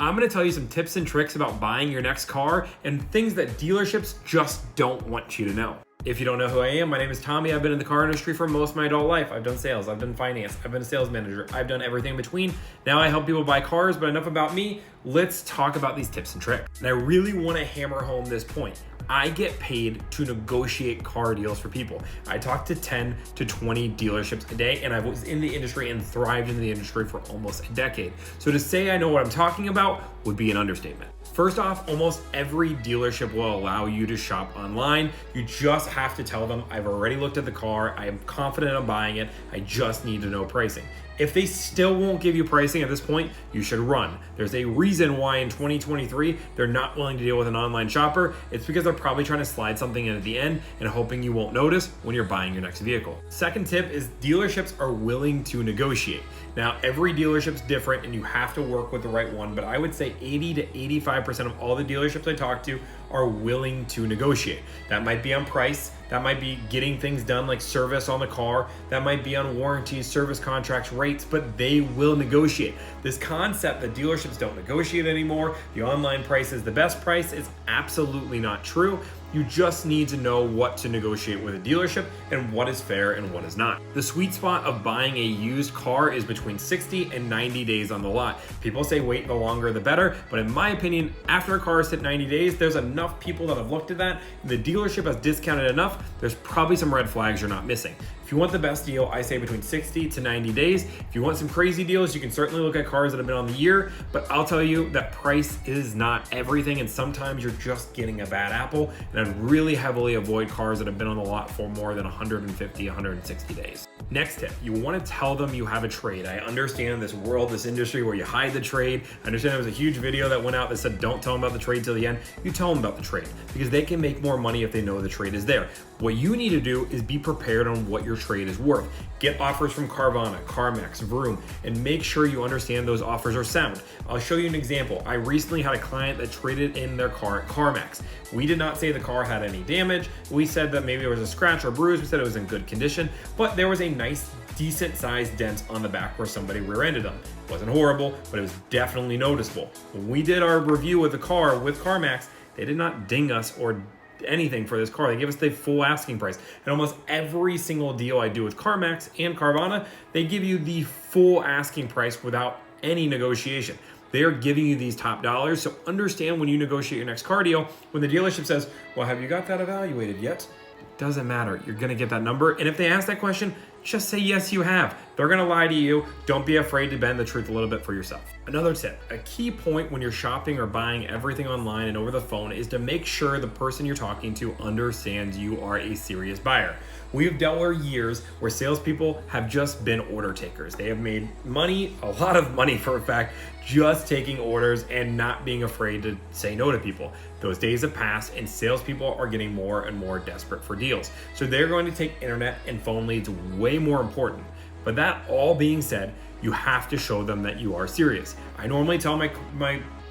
I'm gonna tell you some tips and tricks about buying your next car and things that dealerships just don't want you to know. If you don't know who I am, my name is Tommy. I've been in the car industry for most of my adult life. I've done sales, I've done finance, I've been a sales manager, I've done everything in between. Now I help people buy cars, but enough about me. Let's talk about these tips and tricks. And I really wanna hammer home this point. I get paid to negotiate car deals for people. I talk to 10 to 20 dealerships a day, and I was in the industry and thrived in the industry for almost a decade. So to say I know what I'm talking about would be an understatement. First off, almost every dealership will allow you to shop online. You just have to tell them, I've already looked at the car, I am confident I'm buying it, I just need to know pricing. If they still won't give you pricing at this point, you should run. There's a reason why in 2023, they're not willing to deal with an online shopper. It's because they're probably trying to slide something in at the end and hoping you won't notice when you're buying your next vehicle. Second tip is dealerships are willing to negotiate. Now, every dealership's different and you have to work with the right one, but I would say 80 to 85% of all the dealerships I talk to are willing to negotiate. That might be on price, that might be getting things done like service on the car, that might be on warranties, service contracts, rates, but they will negotiate. This concept that dealerships don't negotiate anymore, the online price is the best price, is absolutely not true. You just need to know what to negotiate with a dealership and what is fair and what is not. The sweet spot of buying a used car is between 60 and 90 days on the lot. People say wait, the longer the better, but in my opinion, after a car is hit 90 days, there's enough people that have looked at that, and the dealership has discounted enough, there's probably some red flags you're not missing. If you want the best deal, I say between 60 to 90 days. If you want some crazy deals, you can certainly look at cars that have been on the year, but I'll tell you that price is not everything, and sometimes you're just getting a bad apple, and I'd really heavily avoid cars that have been on the lot for more than 150, 160 days. Next tip, you want to tell them you have a trade. I understand this world, this industry where you hide the trade. I understand there was a huge video that went out that said don't tell them about the trade till the end. You tell them about the trade because they can make more money if they know the trade is there. What you need to do is be prepared on what your trade is worth. Get offers from Carvana, CarMax, Vroom, and make sure you understand those offers are sound. I'll show you an example. I recently had a client that traded in their car at CarMax. We did not say the car had any damage. We said that maybe there was a scratch or bruise. We said it was in good condition, but there was a nice, decent sized dent on the back where somebody rear-ended them. It wasn't horrible, but it was definitely noticeable. When we did our review of the car with CarMax, they did not ding us or anything for this car. They gave us the full asking price. And almost every single deal I do with CarMax and Carvana, they give you the full asking price without any negotiation. They are giving you these top dollars. So understand when you negotiate your next car deal, when the dealership says, well, have you got that evaluated yet? It doesn't matter. You're going to get that number. And if they ask that question, just say, yes, you have. They're going to lie to you. Don't be afraid to bend the truth a little bit for yourself. Another tip, a key point when you're shopping or buying everything online and over the phone is to make sure the person you're talking to understands you are a serious buyer. We've dealt with years where salespeople have just been order takers. They have made money, a lot of money for a fact, just taking orders and not being afraid to say no to people. Those days have passed and salespeople are getting more and more desperate for deals. So they're going to take internet and phone leads way more important. But that all being said, you have to show them that you are serious. I normally tell my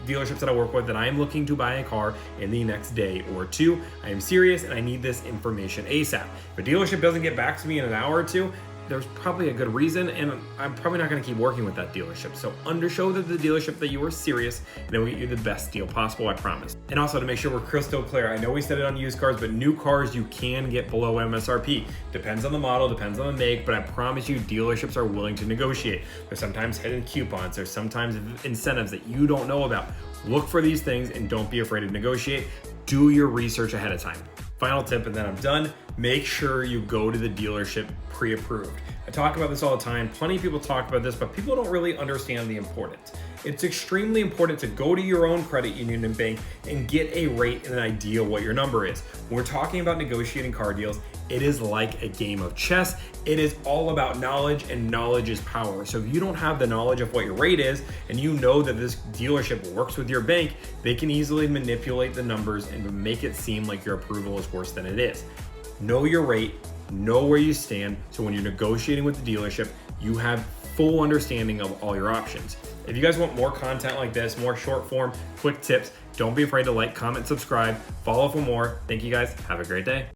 dealerships that I work with that I am looking to buy a car in the next day or two. I am serious and I need this information ASAP. If a dealership doesn't get back to me in an hour or two, there's probably a good reason, and I'm probably not going to keep working with that dealership. So undershow to the dealership that you are serious, and then we'll get you the best deal possible, I promise. And also to make sure we're crystal clear, I know we said it on used cars, but new cars you can get below MSRP. Depends on the model, depends on the make, but I promise you dealerships are willing to negotiate. There's sometimes hidden coupons, there's sometimes incentives that you don't know about. Look for these things and don't be afraid to negotiate. Do your research ahead of time. Final tip, and then I'm done. Make sure you go to the dealership pre-approved. I talk about this all the time. Plenty of people talk about this, but people don't really understand the importance. It's extremely important to go to your own credit union and bank and get a rate and an idea what your number is. When we're talking about negotiating car deals, it is like a game of chess. It is all about knowledge, and knowledge is power. So if you don't have the knowledge of what your rate is, and you know that this dealership works with your bank, they can easily manipulate the numbers and make it seem like your approval is worse than it is. Know your rate, know where you stand, so when you're negotiating with the dealership, you have full understanding of all your options. If you guys want more content like this, more short form, quick tips, don't be afraid to like, comment, subscribe, follow for more. Thank you guys. Have a great day.